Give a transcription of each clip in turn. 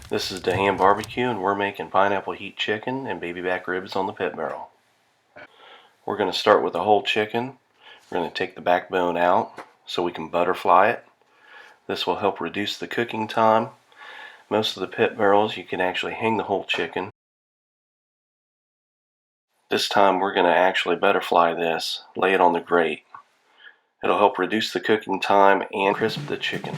This is the ham barbecue, and we're making pineapple heat chicken and baby back ribs on the pit barrel. We're going to start with the whole chicken. We're going to take the backbone out so we can butterfly it. This will help reduce the cooking time. Most of the pit barrels you can actually hang the whole chicken. This time we're going to actually butterfly this, lay it on the grate. It'll help reduce the cooking time and crisp the chicken.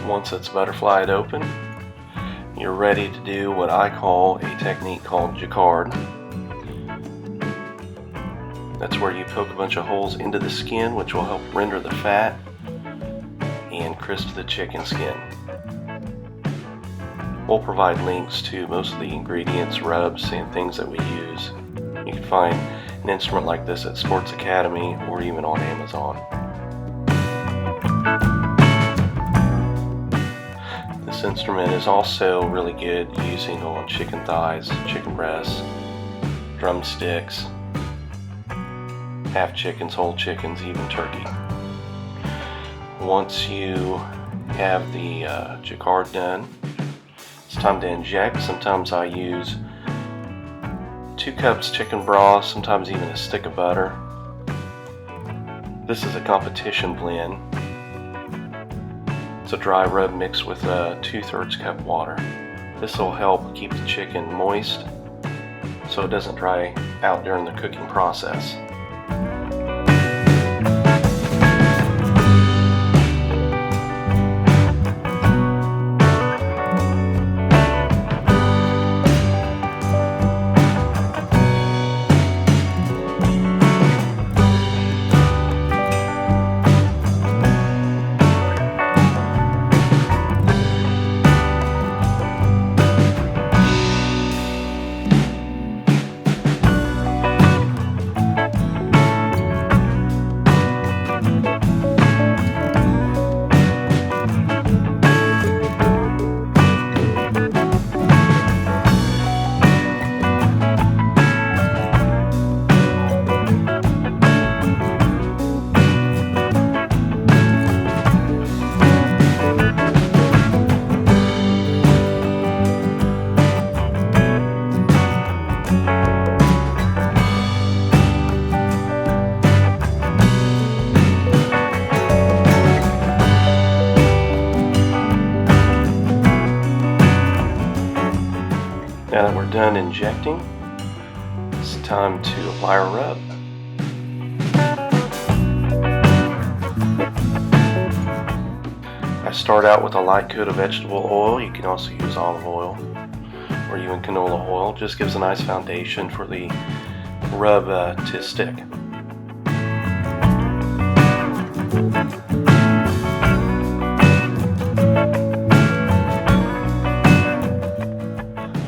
Once it's butterflied open, you're ready to do what I call a technique called jacquard. That's where you poke a bunch of holes into the skin, which will help render the fat and crisp the chicken skin. We'll provide links to most of the ingredients, rubs, and things that we use. You can find an instrument like this at Sports Academy or even on Amazon. This instrument is also really good using on chicken thighs, chicken breasts, drumsticks, half chickens, whole chickens, even turkey. Once you have the jacquard done, it's time to inject. Sometimes I use 2 cups chicken broth, sometimes even a stick of butter. This is a competition blend. It's a dry rub mixed with a 2/3 cup water. This will help keep the chicken moist so it doesn't dry out during the cooking process. Now that we're done injecting, it's time to apply our rub. I start out with a light coat of vegetable oil. You can also use olive oil or even canola oil. Just gives a nice foundation for the rub to stick.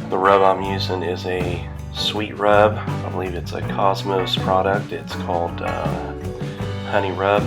The rub I'm using is a sweet rub. I believe it's a Kosmo's product. It's called Honey Rub.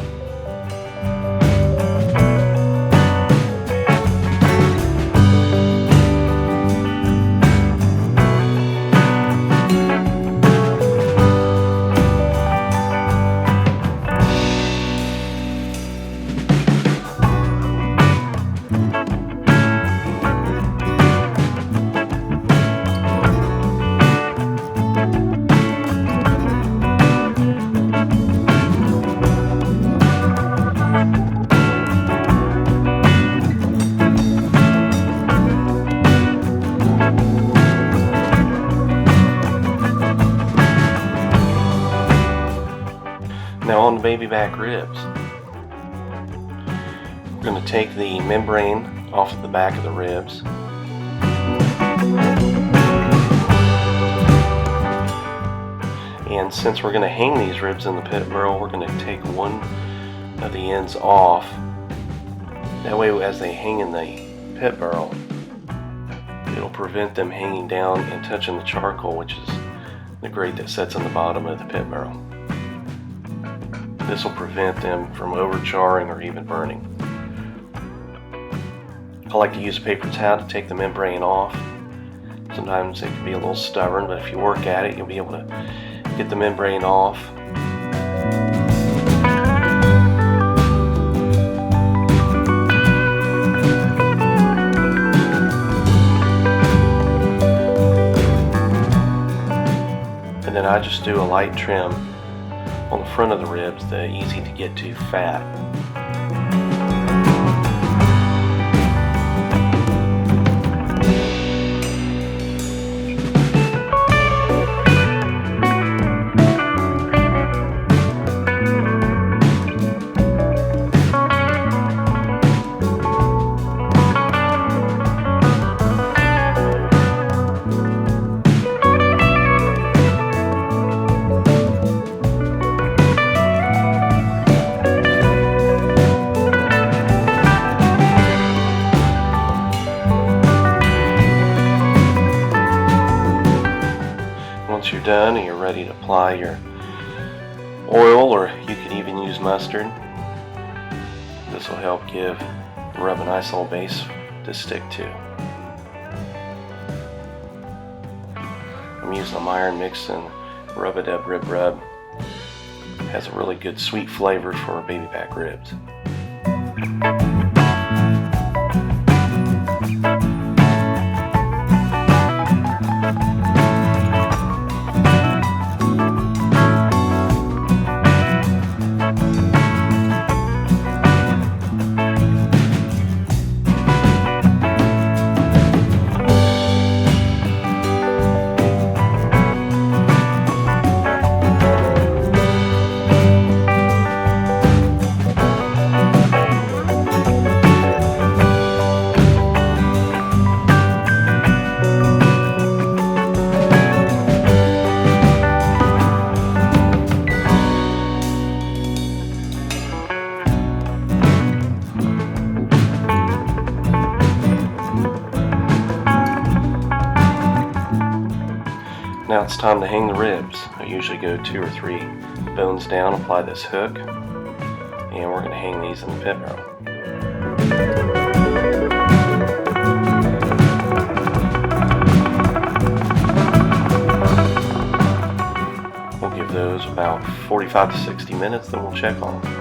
Now on the baby back ribs, we're going to take the membrane off of the back of the ribs. And since we're going to hang these ribs in the pit barrel, we're going to take one of the ends off That way, as they hang in the pit barrel, it'll prevent them hanging down and touching the charcoal, which is the grate that sits on the bottom of the pit barrel. This will prevent them from overcharring or even burning. I like to use a paper towel to take the membrane off. Sometimes it can be a little stubborn, but if you work at it, you'll be able to get the membrane off. And then I just do a light trim on the front of the ribs, the easy to get to fat. Once you're done and you're ready to apply your oil, or you can even use mustard, this will help give the rub a nice little base to stick to. I'm using a Myron Mixon Rubba rib rub. It has a really good sweet flavor for baby back ribs. Now it's time to hang the ribs. I usually go 2 or 3 bones down, apply this hook, and we're going to hang these in the pit barrel. We'll give those about 45 to 60 minutes, then we'll check on them.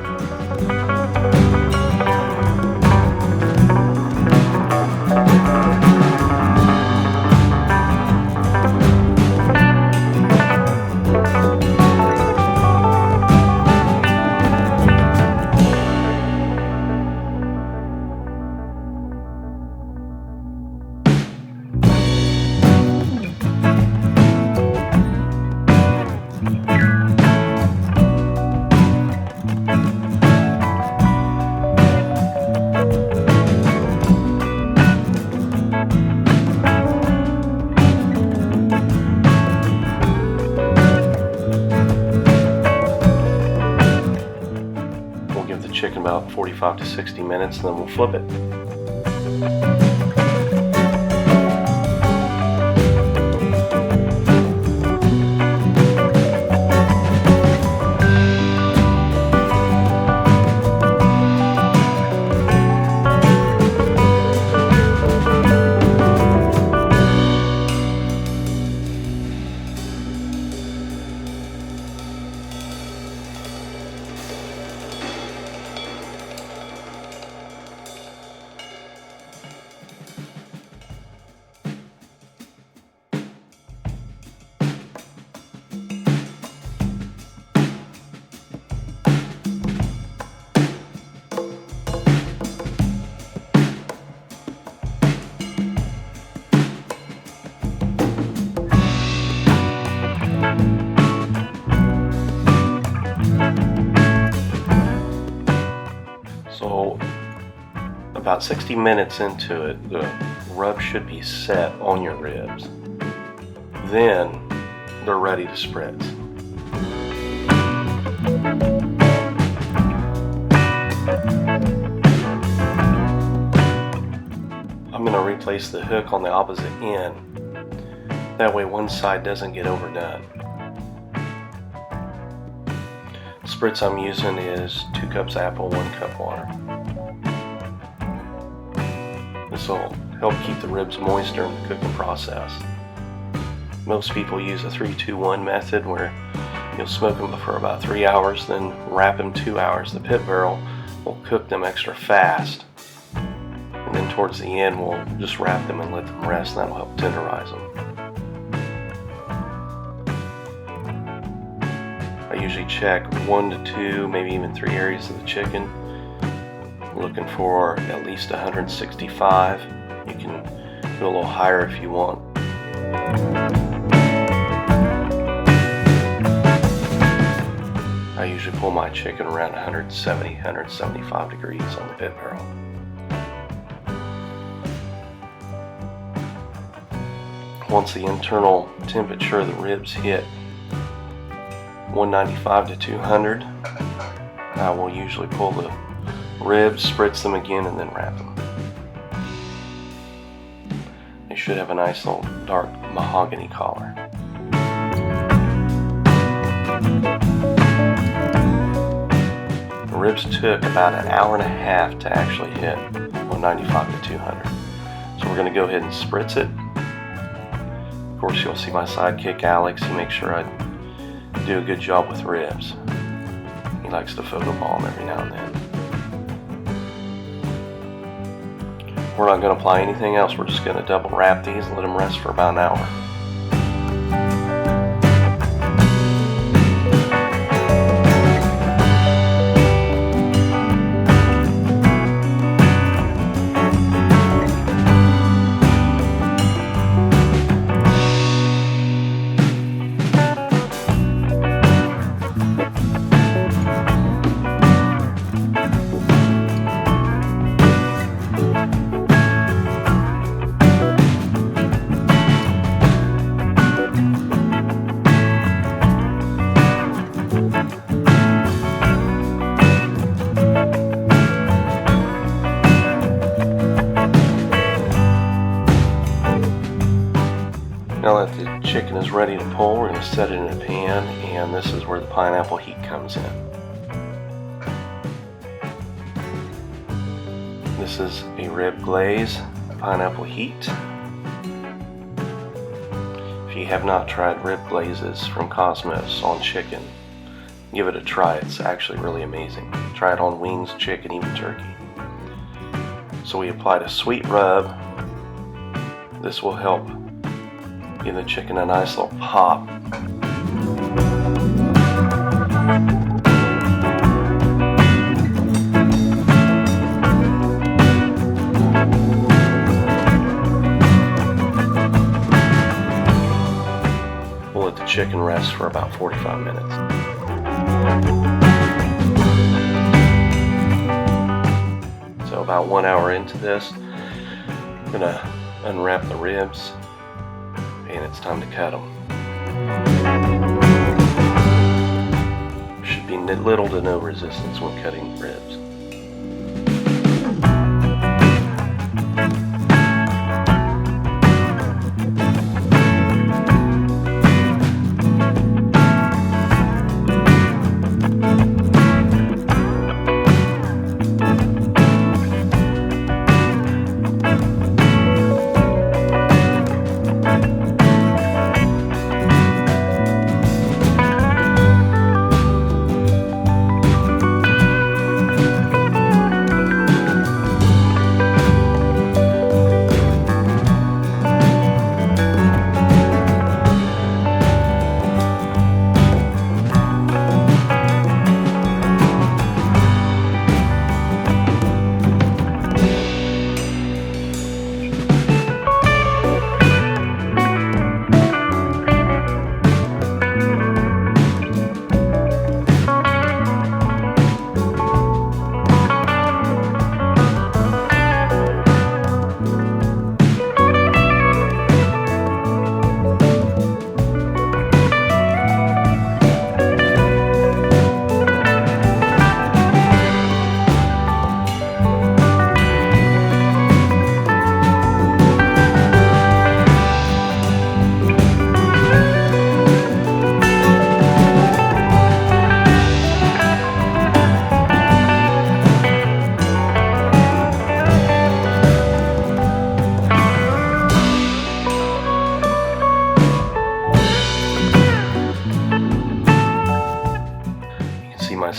Chicken about 45 to 60 minutes, and then we'll flip it. So about 60 minutes into it, the rub should be set on your ribs. Then they're ready to spritz. I'm going to replace the hook on the opposite end. That way one side doesn't get overdone. The spritz I'm using is 2 cups apple, 1 cup water. This will help keep the ribs moist during the cooking process. Most people use a 3-2-1 method where you'll smoke them for about 3 hours, then wrap them 2 hours. The pit barrel will cook them extra fast. And then towards the end we'll just wrap them and let them rest, and that'll help tenderize them. I usually check 1 to 2, maybe even 3 areas of the chicken. Looking for at least 165. You can go a little higher if you want. I usually pull my chicken around 170, 175 degrees on the pit barrel. Once the internal temperature of the ribs hit 195 to 200, I will usually pull the ribs, spritz them again, and then wrap them. They should have a nice little dark mahogany color. The ribs took about an hour and a half to actually hit 195 to 200. So we're going to go ahead and spritz it. Of course, you'll see my sidekick Alex. He makes sure I do a good job with ribs. He likes to photobomb every now and then. We're not going to apply anything else. We're just going to double wrap these and let them rest for about an hour. Now that the chicken is ready to pull, we're going to set it in a pan, and this is where the pineapple heat comes in. This is a rib glaze, pineapple heat. If you have not tried rib glazes from Kosmo on chicken, give it a try. It's actually really amazing. Try it on wings, chicken, even turkey. So we applied a sweet rub. This will help give the chicken a nice little pop. We'll let the chicken rest for about 45 minutes. So about 1 hour into this, I'm going to unwrap the ribs, and it's time to cut them. There should be little to no resistance when cutting ribs.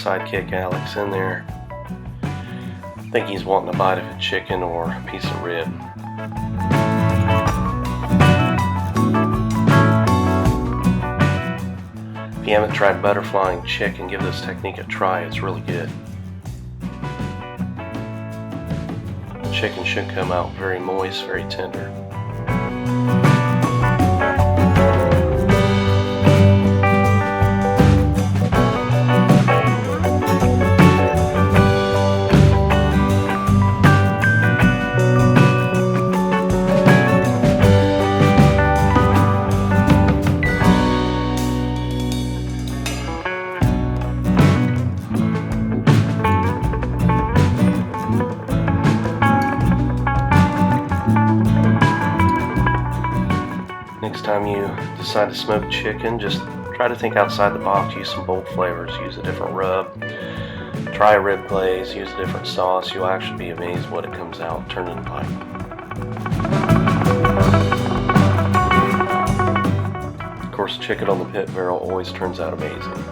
sidekick Alex in there. I think he's wanting a bite of a chicken or a piece of rib. If you haven't tried butterflying chicken, give this technique a try. It's really good. The chicken should come out very moist, very tender. Next time you decide to smoke chicken, just try to think outside the box. Use some bold flavors. Use a different rub. Try a rib glaze. Use a different sauce. You'll actually be amazed what it comes out turning like. Of course, chicken on the pit barrel always turns out amazing.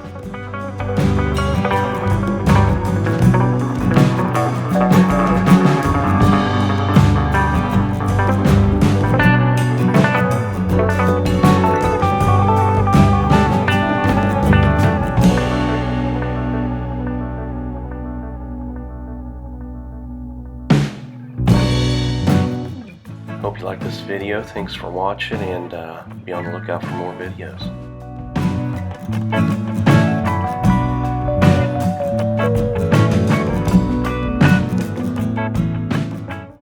Hope you like this video. Thanks for watching, and be on the lookout for more videos.